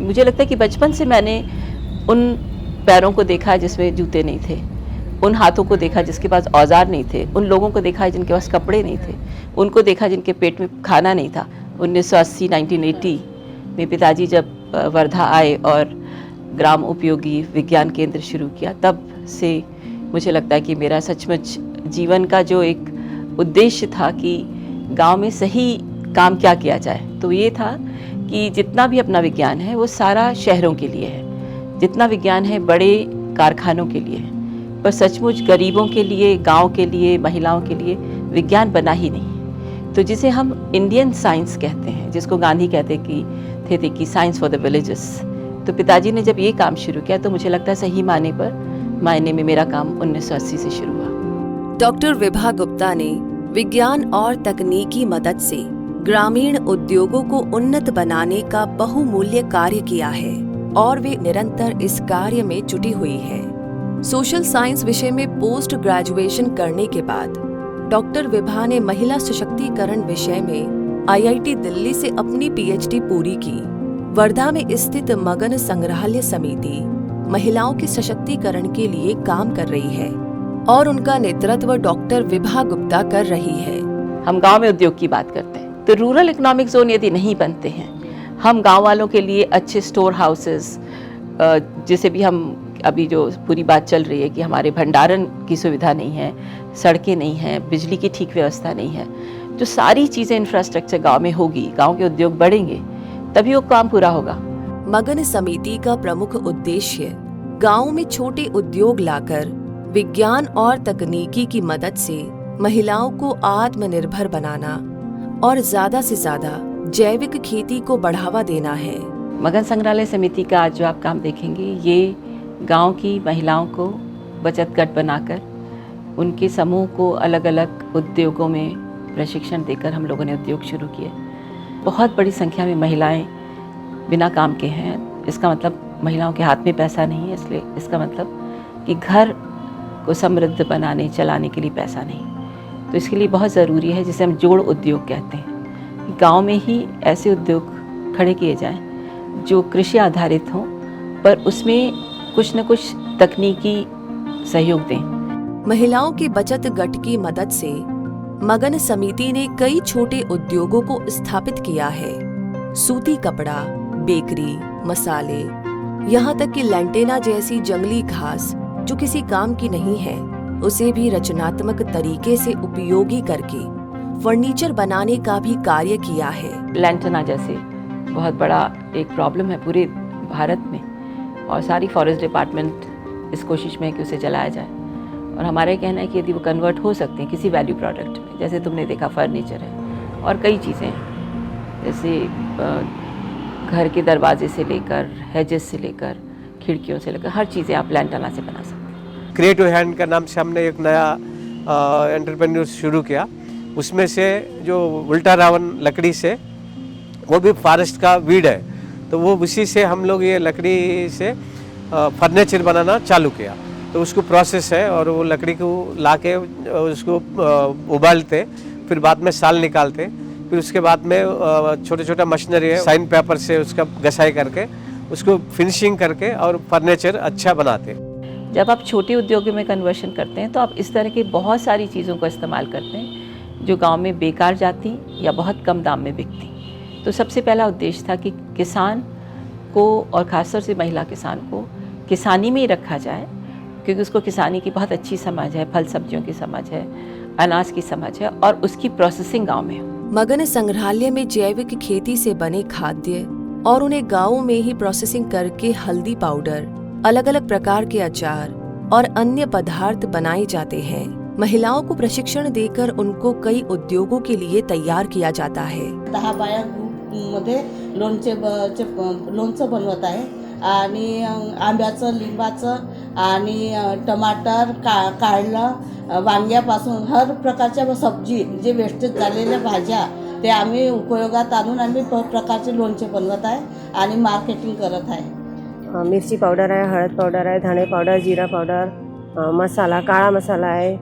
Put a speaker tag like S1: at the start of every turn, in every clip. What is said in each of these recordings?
S1: मुझे लगता है कि बचपन से मैंने उन पैरों को देखा है जिसमें जूते नहीं थे, उन हाथों को देखा जिसके पास औजार नहीं थे, उन लोगों को देखा है जिनके पास कपड़े नहीं थे, उनको देखा जिनके पेट में खाना नहीं था। 1980-1980 में पिताजी जब वर्धा आए और ग्राम उपयोगी विज्ञान केंद्र शुरू किया, तब से मुझे लगता है कि मेरा सचमुच जीवन का जो एक उद्देश्य था कि गांव में सही काम क्या किया जाए, तो ये था कि जितना भी अपना विज्ञान है वो सारा शहरों के लिए है, जितना विज्ञान है बड़े कारखानों के लिए है, पर सचमुच गरीबों के लिए, गांव के लिए, महिलाओं के लिए विज्ञान बना ही नहीं। तो जिसे हम इंडियन साइंस कहते हैं, जिसको गांधी कहते थे कि साइंस फॉर द विलेजेस, तो पिताजी ने जब ये काम शुरू किया तो मुझे लगता है सही मायने में मेरा काम 1980 से शुरू हुआ।
S2: डॉक्टर विभा गुप्ता ने विज्ञान और तकनीकी मदद से ग्रामीण उद्योगों को उन्नत बनाने का बहुमूल्य कार्य किया है और वे निरंतर इस कार्य में जुटी हुई है। सोशल साइंस विषय में पोस्ट ग्रेजुएशन करने के बाद डॉक्टर विभा ने महिला सशक्तिकरण विषय में IIT दिल्ली से अपनी PhD पूरी की। वर्धा में स्थित मगन संग्रहालय समिति महिलाओं के सशक्तिकरण के लिए काम कर रही है और उनका नेतृत्व डॉक्टर विभा गुप्ता कर रही है।
S1: हम गांव में उद्योग की बात करते हैं तो रूरल इकोनॉमिक जोन यदि नहीं बनते हैं, हम गांव वालों के लिए अच्छे स्टोर हाउसेस, जिसे भी हम अभी जो पूरी बात चल रही है कि हमारे भंडारण की सुविधा नहीं है, सड़कें नहीं हैं, बिजली की ठीक व्यवस्था नहीं है, जो सारी चीज़ें इंफ्रास्ट्रक्चर गांव में होगी, गांव के उद्योग बढ़ेंगे, तभी वो काम पूरा होगा।
S2: मगन समिति का प्रमुख उद्देश्य गांव में छोटे उद्योग लाकर विज्ञान और तकनीकी की मदद से महिलाओं को आत्मनिर्भर बनाना और ज्यादा से ज्यादा जैविक खेती को बढ़ावा देना है।
S1: मगन संग्रहालय समिति का आज जो आप काम देखेंगे, ये गांव की महिलाओं को बचत गठ बनाकर उनके समूह को अलग अलग उद्योगों में प्रशिक्षण देकर हम लोगों ने उद्योग शुरू किए। बहुत बड़ी संख्या में महिलाएं बिना काम के हैं। इसका मतलब महिलाओं के हाथ में पैसा नहीं है, इसलिए इसका मतलब कि घर को समृद्ध बनाने चलाने के लिए पैसा नहीं। तो इसके लिए बहुत ज़रूरी है, जिसे हम जोड़ उद्योग कहते हैं, गांव में ही ऐसे उद्योग खड़े किए जाएं जो कृषि आधारित हों, पर उसमें कुछ न कुछ तकनीकी सहयोग दें।
S2: महिलाओं के बचत गठ की मदद से मगन समिति ने कई छोटे उद्योगों को स्थापित किया है। सूती कपड़ा, बेकरी, मसाले, यहाँ तक कि लैंटेना जैसी जंगली घास जो किसी काम की नहीं है, उसे भी रचनात्मक तरीके से उपयोगी करके फर्नीचर बनाने का भी कार्य किया है।
S1: लैंटेना जैसे बहुत बड़ा एक प्रॉब्लम है पूरे भारत में, और सारी फॉरेस्ट डिपार्टमेंट इस कोशिश में है कि उसे जलाया जाए। और हमारा कहना है कि यदि वो कन्वर्ट हो सकते हैं किसी वैल्यू प्रोडक्ट में, जैसे तुमने देखा फर्नीचर है और कई चीज़ें हैं, जैसे घर के दरवाजे से लेकर, हेजेस से लेकर, खिड़कियों से लेकर, हर चीज़ें आप लैंटेना से बना सकते हैं।
S3: क्रिएटिव हैंड का नाम से हमने एक नया एंटरप्रेन्योर शुरू किया। उसमें से जो उल्टा रावण लकड़ी से, वो भी फॉरेस्ट का वीड है, तो वो उसी से हम लोग ये लकड़ी से फर्नीचर बनाना चालू किया। तो उसको प्रोसेस है, और वो लकड़ी को लाके उसको उबालते, फिर बाद में साल निकालते, फिर उसके बाद में छोटे छोटा मशीनरी है, साइन पेपर से उसका घसाई करके उसको फिनिशिंग करके और फर्नीचर अच्छा बनाते।
S1: जब आप छोटे उद्योगों में कन्वर्शन करते हैं तो आप इस तरह की बहुत सारी चीज़ों का इस्तेमाल करते हैं जो गांव में बेकार जाती या बहुत कम दाम में बिकती। तो सबसे पहला उद्देश्य था कि किसान को, और ख़ासतौर से महिला किसान को, किसानी में ही रखा जाए, क्योंकि उसको किसानी की बहुत अच्छी समझ है, फल सब्जियों की समझ है, अनाज की समझ है, और उसकी प्रोसेसिंग गांव में हो।
S2: मगन संग्रहालय में जैविक खेती से बने खाद्य और उन्हें गाँव में ही प्रोसेसिंग करके हल्दी पाउडर, अलग अलग प्रकार के अचार और अन्य पदार्थ बनाए जाते हैं। महिलाओं को प्रशिक्षण देकर उनको कई उद्योगों के लिए तैयार किया जाता है।
S4: 10 बाया मध्ये लोणचं बनवत आहे, आणि आंब्याचं, लिंबाचं आणि टमाटर, कारलं, वांग्यापासून हर प्रकारच्या सब्जी, जे वेस्टेज झालेल्या भाज्या, ते आम्ही उपयोगात आणून आम्ही प्रकारचे लोणचे बनवत आहे आणि मार्केटिंग करत आहे।
S5: मिरची पावडर आहे, हळद पावडर आहे, धणे पावडर, जिरा पावडर, मसाला, काळा मसाला आहे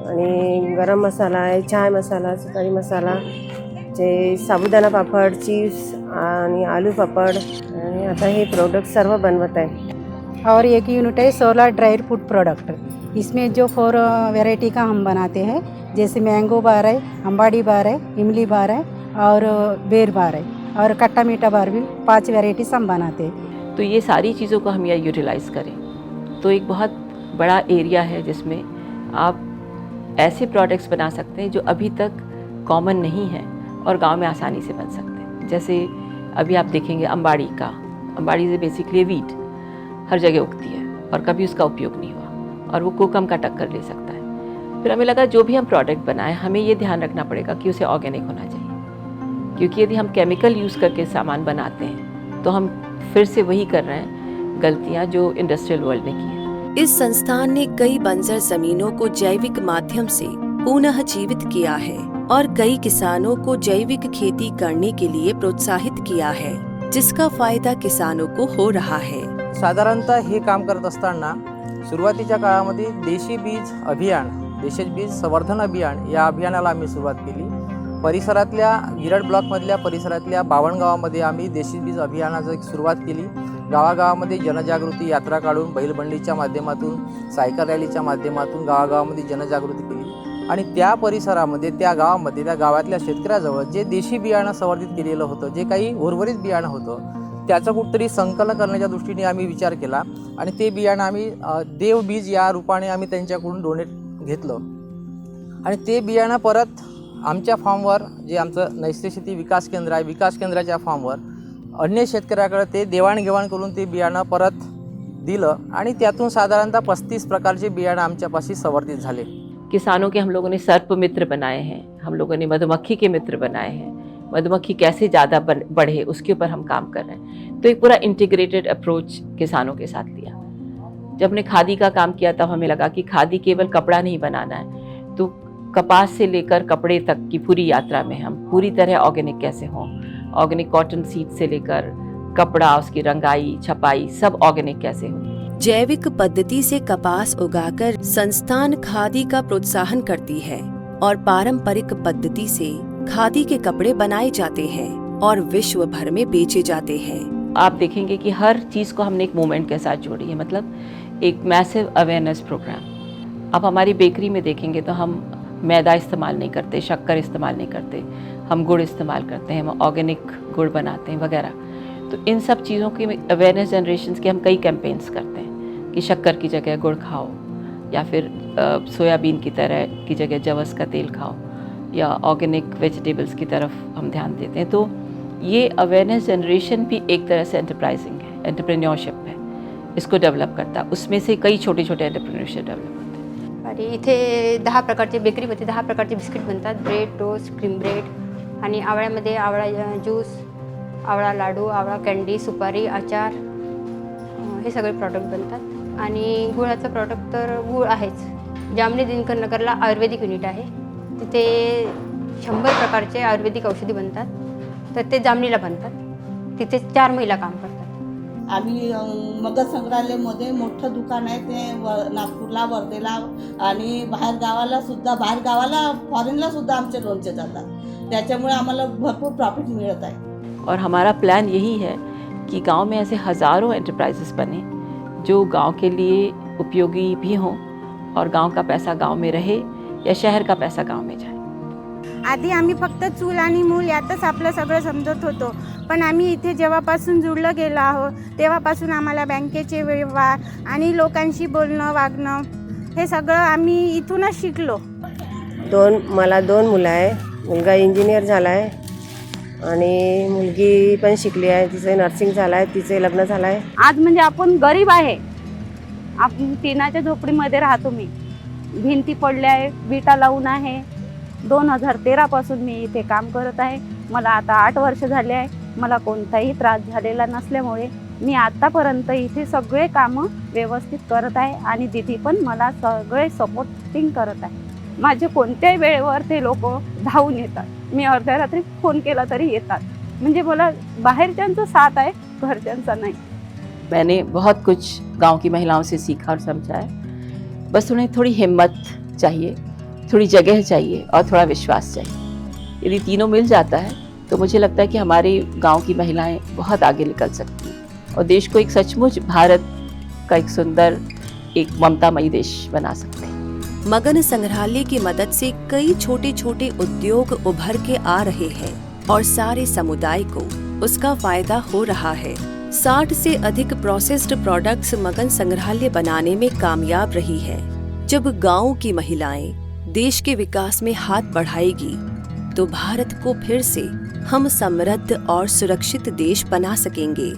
S5: आणि गरम मसाला आहे, चाय मसाला, सुपारी मसाला, जे साबुदाणा पापड, चिप्स आणि आलू पापड आणि आता हे प्रोडक्ट सर्व बनवत आहे.
S6: और एक यूनिट है सोलर ड्राई फ्रूट प्रोडक्ट. इसमें जो 4 वैरायटी का हम बनाते हैं, जैसे मैंगो बार है, अंबाड़ी बार है, इमली बार है और बेर बार है और खट्टा मीठा बार भी 5 वैरायटीज हम बनाते हैं.
S1: तो ये सारी चीज़ों को हम यहाँ यूटिलाइज़ करें तो एक बहुत बड़ा एरिया है जिसमें आप ऐसे प्रोडक्ट्स बना सकते हैं जो अभी तक कॉमन नहीं है और गांव में आसानी से बन सकते हैं. जैसे अभी आप देखेंगे अंबाड़ी से बेसिकली वीट हर जगह उगती है और कभी उसका उपयोग नहीं हुआ और वो कोकम का टक्कर ले सकता है. फिर हमें लगा जो भी हम प्रोडक्ट बनाएं हमें ये ध्यान रखना पड़ेगा कि उसे ऑर्गेनिक होना चाहिए, क्योंकि यदि हम केमिकल यूज़ करके सामान बनाते हैं तो हम फिर से वही कर रहे हैं गलतियाँ जो इंडस्ट्रियल वर्ल्ड ने की है.
S2: इस संस्थान ने कई बंजर जमीनों को जैविक माध्यम से पुनः जीवित किया है और कई किसानों को जैविक खेती करने के लिए प्रोत्साहित किया है, जिसका फायदा किसानों को हो रहा है.
S7: साधारणतः हे काम करत असताना सुरुवातीच्या काळामध्ये देशी बीज अभियान, देशी बीज संवर्धन अभियान या अभियानाला आम्ही सुरुवात केली. परिसरातल्या विराट ब्लॉकमधल्या परिसरातल्या 52 गावामध्ये आम्ही देशी बीज अभियानाची एक सुरुवात केली. गावागावामध्ये जनजागृती यात्रा काढून बैलबंडीच्या माध्यमातून, सायकल रॅलीच्या माध्यमातून गावागावामध्ये जनजागृती केली आणि त्या परिसरामध्ये, त्या गावामध्ये, त्या गावातल्या शेतकऱ्याजवळ जे देशी बियाणं संवर्धित केलेलं होतं, जे काही उर्वरित बियाणं होतं, त्याचं कुठेतरी संकलन करण्याच्या दृष्टीने आम्ही विचार केला आणि ते बियाणं आम्ही देवबीज या रूपाने आम्ही त्यांच्याकडून डोनेट घेतलं आणि ते बियाणं परत आमच्या फार्मवर, जे आमचं नैसर्गिक शेती विकास केंद्र आहे, विकास केंद्राच्या फार्मवर अन्य शेतकऱ्याकडे ते देवाणघेवाण करून ते बियाणं परत दिलं आणि त्यातून साधारणतः 35 प्रकारचे बियाणं आमच्यापाशी संवर्धित झाले.
S1: किसानों के हम लोगों ने सर्प मित्र बनाए हैं, हम लोगों ने मधुमक्खी के मित्र बनाए हैं. मधुमक्खी कैसे ज़्यादा बढ़े उसके ऊपर हम काम कर रहे हैं. तो एक पूरा इंटीग्रेटेड अप्रोच किसानों के साथ लिया. जब हमने खादी का काम किया तब हमें लगा कि खादी केवल कपड़ा नहीं बनाना है, तो कपास से लेकर कपड़े तक की पूरी यात्रा में हम पूरी तरह ऑर्गेनिक कैसे हों. ऑर्गेनिक कॉटन सीड से लेकर कपड़ा, उसकी रंगाई, छपाई, सब ऑर्गेनिक कैसे हो.
S2: जैविक पद्धति से कपास उगाकर संस्थान खादी का प्रोत्साहन करती है और पारंपरिक पद्धति से खादी के कपड़े बनाए जाते हैं और विश्व भर में बेचे जाते हैं.
S1: आप देखेंगे कि हर चीज़ को हमने एक मूवमेंट के साथ जोड़ी है, मतलब एक मैसिव अवेयरनेस प्रोग्राम. आप हमारी बेकरी में देखेंगे तो हम मैदा इस्तेमाल नहीं करते, शक्कर इस्तेमाल नहीं करते, हम गुड़ इस्तेमाल करते हैं, हम ऑर्गेनिक गुड़ बनाते हैं वगैरह. तो इन सब चीज़ों की अवेयरनेस जनरेशन के हम कई कैंपेन्स करते हैं कि शक्कर की जगह गुड़ खाओ, या फिर सोयाबीन की तरह की जगह जवस का तेल खाओ, या ऑर्गेनिक वेजिटेबल्स की तरफ हम ध्यान देते हैं. तो ये अवेयरनेस जनरेशन भी एक तरह से एंटरप्राइजिंग है, एंटरप्रेन्योरशिप है, इसको डेवलप करता है. उसमें से कई छोटे छोटे एंटरप्रेन्योरशिप डेवलप होते हैं.
S8: आणि इथे 10 प्रकारचे, बेकरीमध्ये 10 प्रकारचे बिस्किट बनतात. ब्रेड, टोस्ट, क्रीम ब्रेड आणि आवळ्यामध्ये आवळा ज्यूस, आवळा लाडू, आवळा कँडी, सुपारी, आचार, हे सगळे प्रॉडक्ट बनतात. आणि गुळाचं प्रॉडक्ट तर गूळ आहेच. जामणी दिनकर नगरला आयुर्वेदिक युनिट आहे, तिथे 100 प्रकारचे आयुर्वेदिक औषधी बनतात. तर ते जामणीला बनतात, तिथे 4 महिला काम करतात.
S4: आम्ही मगर संग्रहालयामध्ये मोठं दुकान आहे ते नागपूरला, वर्धेला आणि बाहेर गावाला फॉरेनला सुद्धा आमचे लोणचे जातात. त्याच्यामुळे आम्हाला भरपूर प्रॉफिट मिळत आहे.
S1: और हमारा प्लान यही है कि गांव में ऐसे हज़ारों एंटरप्राइजेस बने जो गांव के लिए उपयोगी भी हों और गांव का पैसा गांव में रहे या शहर का पैसा गांव में जाए.
S9: आधी आम्ही फक्त चूल आणि मूल यातच आपलं सगळं समजत होतो, पण आम्ही इथे जेव्हापासून जुळलं गेलो आहोत तेव्हापासून आम्हाला बँकेचे व्यवहार आणि लोकांशी बोलणं, वागणं हे सगळं आम्ही इथूनच शिकलो.
S5: मला 2 मुलं आहे. मुलगा इंजिनियर झाला आहे आणि मुलगी पण शिकली आहे. तिचं नर्सिंग झालं आहे, तिचं लग्न झालं आहे.
S10: आज म्हणजे आपण गरीब आहे, आपण टिनाच्या झोपडीमध्ये राहतो. मी भिंती पडल्या आहे, विटा लावून आहे. 2013 पासून मी इथे काम करत आहे. मला आता 8 वर्ष झाले आहे. मला कोणताही त्रास झालेला नसल्यामुळे मी आतापर्यंत इथे सगळे कामं व्यवस्थित करत आहे आणि दीदी पण मला सगळे सपोर्टिंग करत आहे. माझे कोणत्याही वेळेवर ते लोक धावून येतात. मी अर्ध्या रात्री फोन केला तरी येतात. म्हणजे मला बाहेरच्यांचा साथ आहे, घरच्यांचा नाही.
S1: मैंने बहुत कुछ गांव की महिलाओं से सीखा और समझा है. बस उन्हें थोड़ी हिम्मत चाहिए, थोड़ी जगह चाहिए और थोड़ा विश्वास चाहिए. यदि तीनों मिल जाता है तो मुझे लगता है कि हमारे गांव की महिलाएं बहुत आगे निकल सकती हैं और देश को एक सचमुच भारत का एक सुंदर, एक ममतामयी देश बना सकते हैं।
S2: मगन संग्रहालय की मदद से कई छोटे छोटे उद्योग उभर के आ रहे हैं और सारे समुदाय को उसका फायदा हो रहा है। 60 से अधिक प्रोसेस्ड प्रोडक्ट्स मगन संग्रहालय बनाने में कामयाब रही है। जब गांव की महिलाएं देश के विकास में हाथ बढ़ाएगी तो भारत को फिर से हम समृद्ध और सुरक्षित देश बना सकेंगे।